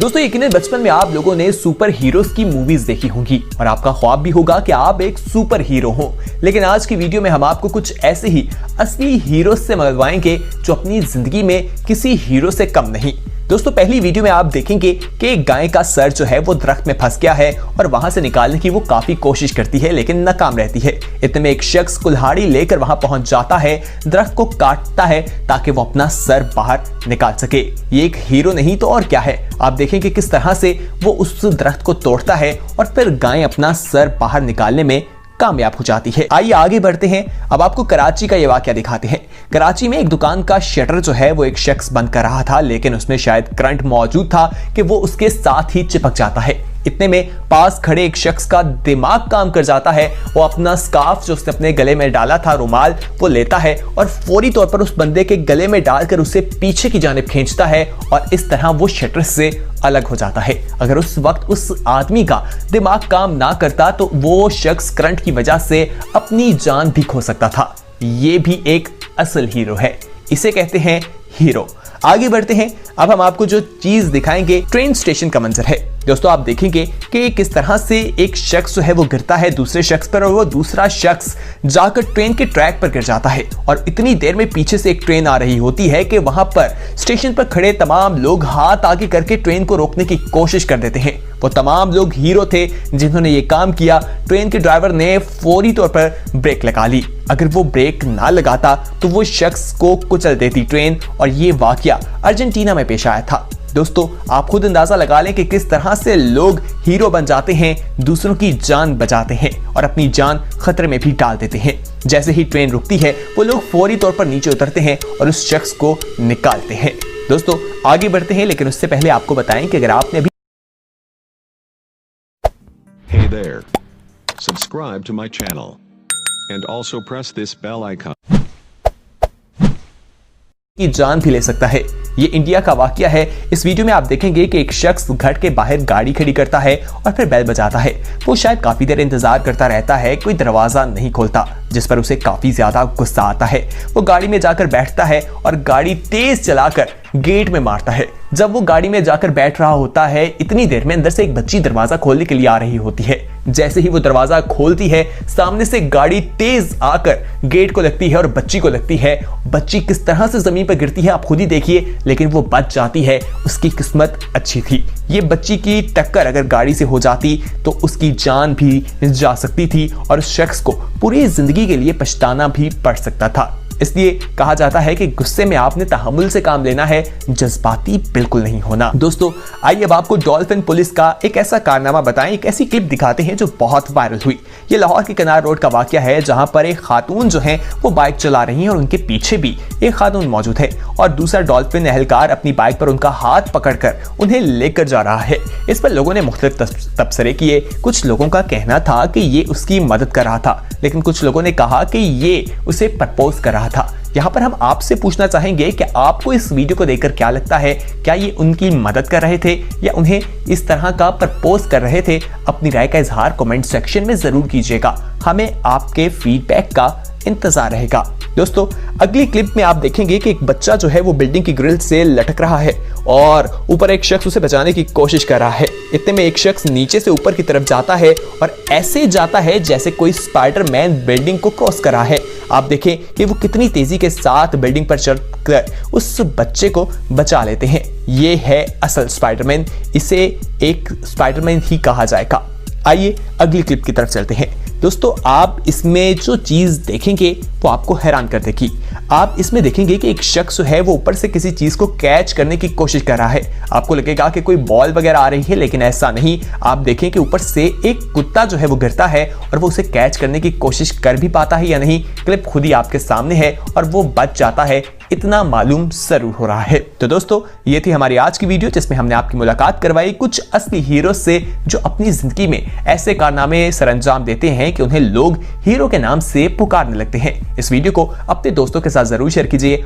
दोस्तों यकीनन बचपन में आप लोगों ने सुपर हीरोज की मूवीज देखी होंगी और आपका ख्वाब भी होगा कि आप एक सुपर हीरो हो। लेकिन आज की वीडियो में हम आपको कुछ ऐसे ही असली हीरो से मिलवाएंगे जो अपनी जिंदगी में किसी हीरो से कम नहीं। दोस्तों पहली वीडियो में आप देखेंगे कि एक गाय का सर जो है वो दरख्त में फंस गया है और वहां से निकालने की वो काफी कोशिश करती है लेकिन नाकाम रहती है। इतने में एक शख्स कुल्हाड़ी लेकर वहां पहुंच जाता है, दरख्त को काटता है ताकि वो अपना सर बाहर निकाल सके। ये एक हीरो नहीं तो और क्या है। आप देखेंगे किस तरह से वो उस दरख्त को तोड़ता है और फिर गाय अपना सर बाहर निकालने में कामयाब हो जाती है। आइए आगे बढ़ते हैं। अब आपको कराची का ये वाकया दिखाते हैं। कराची में एक दुकान का शटर जो है वो एक शख्स बंद कर रहा था, लेकिन उसमें शायद करंट मौजूद था कि वो उसके साथ ही चिपक जाता है। इतने में पास खड़े एक शख्स का दिमाग काम कर जाता है। वो अपना स्कार्फ जो उसने अपने गले में डाला था, रुमाल, वो लेता है और फौरी तौर पर उस बंदे के गले में डालकर उसे पीछे की जानिब खींचता है और इस तरह वो शटर से अलग हो जाता है। अगर उस वक्त उस आदमी का दिमाग काम ना करता तो वो शख्स करंट की वजह से अपनी जान भी खो सकता था। ये भी एक असल हीरो है, इसे कहते हैं हीरो। आगे बढ़ते हैं। अब हम आपको जो चीज दिखाएंगे ट्रेन स्टेशन का मंजर है। दोस्तों आप देखेंगे कि किस तरह से एक शख्स जो है वो गिरता है दूसरे शख्स पर और वो दूसरा शख्स जाकर ट्रेन के ट्रैक पर गिर जाता है और इतनी देर में पीछे से एक ट्रेन आ रही होती है कि वहां पर स्टेशन पर खड़े तमाम लोग हाथ आगे करके ट्रेन को रोकने की कोशिश कर देते हैं। वो तमाम लोग हीरो थे जिन्होंने ये काम किया। ट्रेन के ड्राइवर ने फौरी तौर पर ब्रेक लगा ली। अगर वो ब्रेक ना लगाता तो वो शख्स को कुचल देती ट्रेन और ये वाकया अर्जेंटीना में पेश आया था। दोस्तों आप खुद अंदाजा लगा लें कि किस तरह से लोग हीरो बन जाते हैं, दूसरों की जान बचाते हैं और अपनी जान खतरे में भी डाल देते हैं। जैसे ही ट्रेन रुकती है वो लोग फौरी तौर पर नीचे उतरते हैं और उस शख्स को निकालते हैं। दोस्तों आगे बढ़ते हैं, लेकिन उससे पहले आपको बताएं कि अगर आपने अभी Hey there. Subscribe to my channel. And also press this bell icon. की जान भी ले सकता है। ये इंडिया का वाकया है। इस वीडियो में आप देखेंगे कि एक शख्स घर के बाहर गाड़ी खड़ी करता है और फिर बेल बजाता है। वो शायद काफी देर इंतजार करता रहता है, कोई दरवाजा नहीं खोलता, जिस पर उसे काफी ज्यादा गुस्सा आता है। वो गाड़ी में जाकर बैठता है और गाड़ी तेज चलाकर गेट में मारता है। जब वो गाड़ी में जाकर बैठ रहा होता है, इतनी देर में अंदर से एक बच्ची दरवाजा खोलने के लिए आ रही होती है। जैसे ही वो दरवाजा खोलती है, सामने से गाड़ी तेज आकर गेट को लगती है और बच्ची को लगती है। बच्ची किस तरह से जमीन पर गिरती है आप खुद ही देखिए, लेकिन वो बच जाती है। उसकी किस्मत अच्छी थी। ये बच्ची की टक्कर अगर गाड़ी से हो जाती तो उसकी जान भी जा सकती थी और उस शख्स को पूरी जिंदगी के लिए पछताना भी पड़ सकता था। इसलिए कहा जाता है कि गुस्से में आपने तहम्मुल से काम लेना है, जज्बाती बिल्कुल नहीं होना। दोस्तों आइए अब आपको डॉल्फिन पुलिस का एक ऐसा कारनामा बताएं, एक ऐसी क्लिप दिखाते हैं जो बहुत वायरल हुई। ये लाहौर के कनार रोड का वाकया है, जहां पर एक खातून जो है वो बाइक चला रही है और उनके पीछे भी एक खातून मौजूद है और दूसरा डॉल्फिन एहलकार अपनी बाइक पर उनका हाथ पकड़कर उन्हें लेकर जा रहा है। इस पर लोगों ने मुख्तलिफ तबसरे किए। कुछ लोगों का कहना था कि ये उसकी मदद कर रहा था, लेकिन कुछ लोगों ने कहा कि ये उसे प्रपोज कर रहा था। यहाँ पर हम आपसे पूछना चाहेंगे कि आपको इस वीडियो को देखकर क्या लगता है? क्या ये उनकी मदद कर रहे थे या उन्हें इस तरह का प्रपोज कर रहे थे? अपनी राय का इजहार कमेंट सेक्शन में जरूर कीजिएगा। हमें आपके फीडबैक का इंतजार रहेगा। दोस्तों अगली क्लिप में आप देखेंगे कि एक बच्चा जो है वो बिल्डिंग की ग्रिल से लटक रहा है और ऊपर एक शख्स उसे बचाने की कोशिश कर रहा है। इतने में एक शख्स नीचे से ऊपर की तरफ जाता है और ऐसे जाता है जैसे कोई स्पाइडरमैन बिल्डिंग को क्रॉस कर रहा है। आप देखें कि वो कितनी तेजी के साथ बिल्डिंग पर चढ़कर उस बच्चे को बचा लेते हैं। ये है असल स्पाइडरमैन, इसे एक स्पाइडरमैन ही कहा जाएगा। आइए अगली क्लिप की तरफ चलते हैं। दोस्तों आप इसमें जो चीज देखेंगे वो आपको हैरान कर देगी। आप इसमें देखेंगे कि एक शख्स है वो ऊपर से किसी चीज को कैच करने की कोशिश कर रहा है। आपको लगेगा कि कोई बॉल वगैरह आ रही है, लेकिन ऐसा नहीं। आप देखें कि ऊपर से एक कुत्ता जो है वो गिरता है और वो उसे कैच करने की कोशिश कर भी पाता है या नहीं, क्लिप खुद ही आपके सामने है और वो बच जाता है। इतना मालूम जरूर हो रहा है। तो दोस्तों ये थी हमारी आज की वीडियो, जिसमें हमने आपकी मुलाकात करवाई कुछ असली हीरो से जो अपनी जिंदगी में ऐसे कारनामे सरअंजाम देते हैं कि उन्हें लोग हीरो के नाम से पुकारने लगते हैं। इस वीडियो को अपने दोस्तों के साथ जरूर शेयर कीजिए।